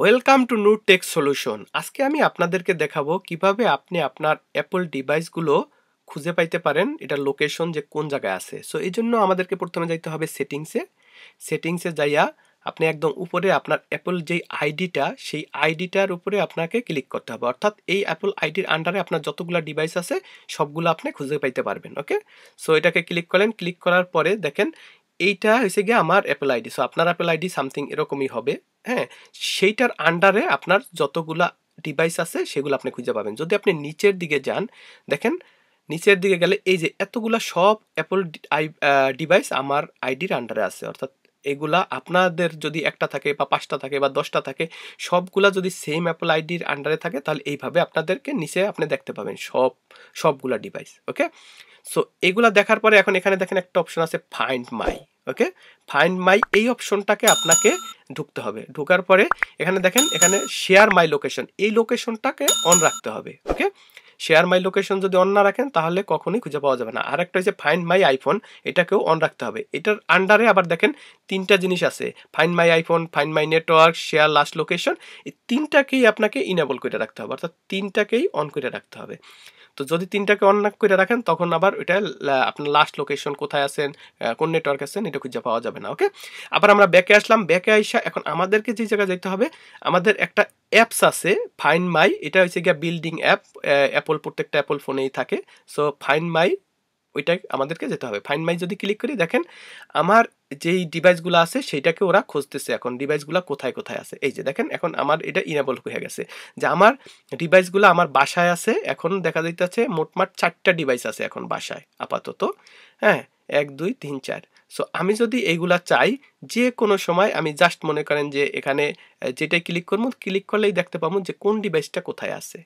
Welcome to নুরটেক solution. আজকে আমি আপনাদেরকে দেখাবো কিভাবে আপনি আপনার অ্যাপল ডিভাইসগুলো খুঁজে পাইতে পারেন, এটা লোকেশন যে কোন জায়গায় আছে। সো এই জন্য আমাদেরকে প্রথমে যাইতে হবে সেটিংসে যাইয়া আপনি একদম উপরে আপনার অ্যাপল যেই আইডিটা, সেই আইডিটার উপরে আপনাকে ক্লিক করতে হবে। অর্থাৎ এই অ্যাপল আইডির আন্ডারে আপনার যতগুলো ডিভাইস আছে সবগুলো আপনি খুঁজে পাইতে পারবেন। ওকে, সো এটাকে ক্লিক করলেন। ক্লিক করার পরে দেখেন এইটা হয়েছে গিয়ে আমার অ্যাপল আইডি। সো আপনার অ্যাপল আইডি সামথিং এরকমই হবে। হ্যাঁ, সেইটার আন্ডারে আপনার যতগুলা ডিভাইস আছে সেগুলো আপনি খুঁজে পাবেন। যদি আপনি নিচের দিকে যান, দেখেন নিচের দিকে গেলে এই যে এতগুলা সব অ্যাপল ডিভাইস আমার আইডির আন্ডারে আছে। অর্থাৎ এগুলা আপনাদের যদি একটা থাকে বা 5টা থাকে বা 10টা থাকে, সবগুলা যদি সেম অ্যাপল আইডির আন্ডারে থাকে তাহলে এইভাবে আপনাদেরকে নিচে আপনি দেখতে পাবেন সবগুলা ডিভাইস। ওকে, সো এগুলা দেখার পরে এখন এখানে দেখেন একটা অপশন আছে find my. Okay, find my এই অপশনটাকে আপনাকে ঢুকতে হবে। ঢোকার পরে এখানে দেখেন, এখানে শেয়ার মাই লোকেশন, এই লোকেশনটাকে অন রাখতে হবে। ওকে, শেয়ার মাই লোকেশন যদি অন না রাখেন তাহলে কখনোই খুঁজে পাওয়া যাবে না। আর একটা হচ্ছে ফাইন্ড মাই আইফোন, এটাকেও অন রাখতে হবে। এটার আন্ডারে আবার দেখেন 3টা জিনিস আছে, find my iPhone, find my network, share last location. এই 3টাকেই আপনাকে ইনেবল করে রাখতে হবে, অর্থাৎ 3টাকেই অন করে রাখতে হবে। তো যদি 3টাকে অন করে রাখেন তখন আবার ওইটা আপনার লাস্ট লোকেশন কোথায় আছেন, কোন নেটওয়ার্ক আছেন, এটা খুঁজে পাওয়া যাবে না। ওকে, আবার আমরা ব্যাকে আসলাম। ব্যাকে আইসা এখন আমাদেরকে যে জায়গায় যেতে হবে, আমাদের একটা অ্যাপস আছে ফাইন্ড মাই, এটা হচ্ছে গিয়া বিল্ডিং অ্যাপ, অ্যাপল প্রত্যেকটা অ্যাপল ফোনেই থাকে। সো ফাইন্ড মাই ওইটাই আমাদেরকে যেতে হবে। ফাইন্ড মাই যদি ক্লিক করি, দেখেন আমার যেই ডিভাইসগুলো আছে সেইটাকে ওরা খুঁজতেছে। এখন ডিভাইসগুলো কোথায় কোথায় আছে, এই যে দেখেন এখন আমার এটা ইনেবল হয়ে গেছে যে আমার ডিভাইসগুলো আমার বাসায় আছে। এখন দেখা যাইতেছে মোটমাট 4টা ডিভাইস আছে এখন বাসায় আপাতত। হ্যাঁ, 1 2 3 4। সো আমি যদি এইগুলা চাই, যে কোনো সময় আমি জাস্ট মনে করেন যে এখানে যেটাই ক্লিক করবো, ক্লিক করলেই দেখতে পাবো যে কোন ডিভাইসটা কোথায় আছে।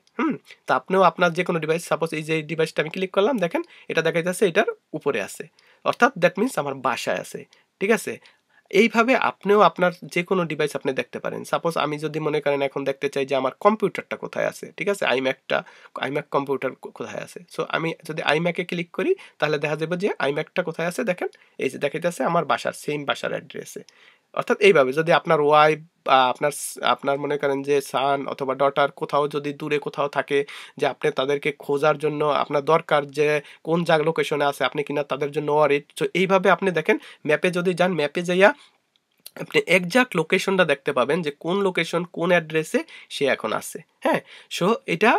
তো আপনিও আপনার যে কোনো ডিভাইস, সাপোজ এই যে ডিভাইসটা আমি ক্লিক করলাম, দেখেন এটা দেখা যাচ্ছে এটার উপরে আছে, অর্থাৎ দ্যাট মিনস আমার বাসায় আছে। ঠিক আছে, এইভাবে আপনিও আপনার যে কোনো ডিভাইস আপনি দেখতে পারেন। সাপোজ আমি যদি মনে করেন এখন দেখতে চাই যে আমার কম্পিউটারটা কোথায় আছে, ঠিক আছে, আইম্যাক কম্পিউটার কোথায় আছে। সো আমি যদি আইম্যাকে ক্লিক করি তাহলে দেখা যাবে যে আইম্যাকটা কোথায় আছে। দেখেন এই যে দেখাইতেছে আমার বাসার, সেম বাসার অ্যাড্রেসে। অর্থাৎ এইভাবে যদি আপনার ওয়াইফ বা আপনার মনে করেন যে সান অথবা ডটার কোথাও যদি দূরে কোথাও থাকে, যে আপনি তাদেরকে খোঁজার জন্য আপনার দরকার যে কোন জায়গা লোকেশনে আছে, আপনি কিনা তাদের জন্য ওয়ারিড। তো এইভাবে আপনি দেখেন ম্যাপে যদি যান, ম্যাপে যাইয়া আপনি একজাক্ট লোকেশনটা দেখতে পাবেন যে কোন লোকেশন কোন অ্যাড্রেসে সে এখন আছে। হ্যাঁ, সো এটা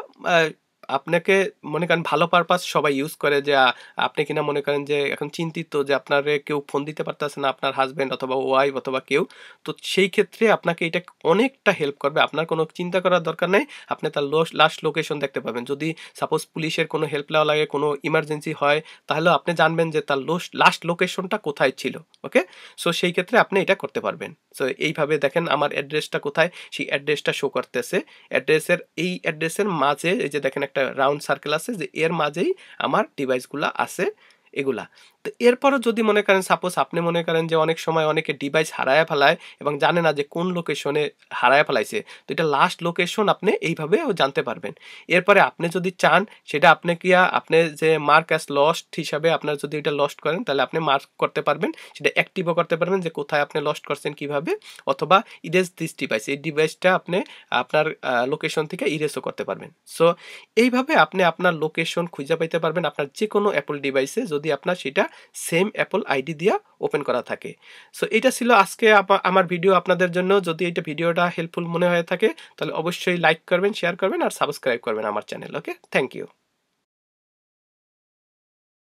আপনাকে মনে করেন ভালো পারপাস সবাই ইউজ করে, যে আপনি কিনা মনে করেন যে এখন চিন্তিত যে আপনার কেউ ফোন দিতে পারতেছে না, আপনার হাজব্যান্ড অথবা ওয়াইফ অথবা কেউ। তো সেই ক্ষেত্রে আপনাকে এটা অনেকটা হেল্প করবে। আপনার কোনো চিন্তা করার দরকার নেই, আপনি তার লাস্ট লোকেশন দেখতে পাবেন। যদি সাপোজ পুলিশের কোনো হেল্প নেওয়া লাগে, কোনো ইমার্জেন্সি হয়, তাহলে আপনি জানবেন যে তার লাস্ট লোকেশনটা কোথায় ছিল। ওকে, সো সেই ক্ষেত্রে আপনি এটা করতে পারবেন। সো এইভাবে দেখেন আমার অ্যাড্রেসটা কোথায়, সেই অ্যাড্রেসটা শো করতেছে। এই অ্যাড্রেসের মাঝে এই যে দেখেন একটা রাউন্ড সার্কেল আছে, যে এর মাঝেই আমার ডিভাইসগুলো আছে এগুলা। তো এরপরও যদি মনে করেন সাপোজ আপনি মনে করেন যে অনেক সময় অনেকে ডিভাইস হারায় ফেলায় এবং জানে না যে কোন লোকেশনে হারায় ফেলাইছে, তো এটা লাস্ট লোকেশন আপনি এইভাবেও জানতে পারবেন। এরপরে আপনি যদি চান সেটা আপনি যে মার্ক অ্যাজ লস্ট হিসাবে আপনার যদি এটা লস্ট করেন তাহলে আপনি মার্ক করতে পারবেন, সেটা অ্যাক্টিভও করতে পারবেন যে কোথায় আপনি লস্ট করছেন কিভাবে, অথবা ইরেজ দিস ডিভাইস, এই ডিভাইসটা আপনি আপনার লোকেশন থেকে ইরেজও করতে পারবেন। সো এইভাবে আপনি আপনার লোকেশন খুঁজে পাইতে পারবেন আপনার যে কোনো অ্যাপল ডিভাইসে, যদি আপনার সেটা সেম অ্যাপল আইডি দিয়া ওপেন করা থাকে। সো এটা ছিল আজকে আমার ভিডিও আপনাদের জন্য। যদি এটা ভিডিওটা হেল্পফুল মনে হয়ে থাকে তাহলে অবশ্যই লাইক করবেন, শেয়ার করবেন আর সাবস্ক্রাইব করবেন আমার চ্যানেল। Okay, thank you.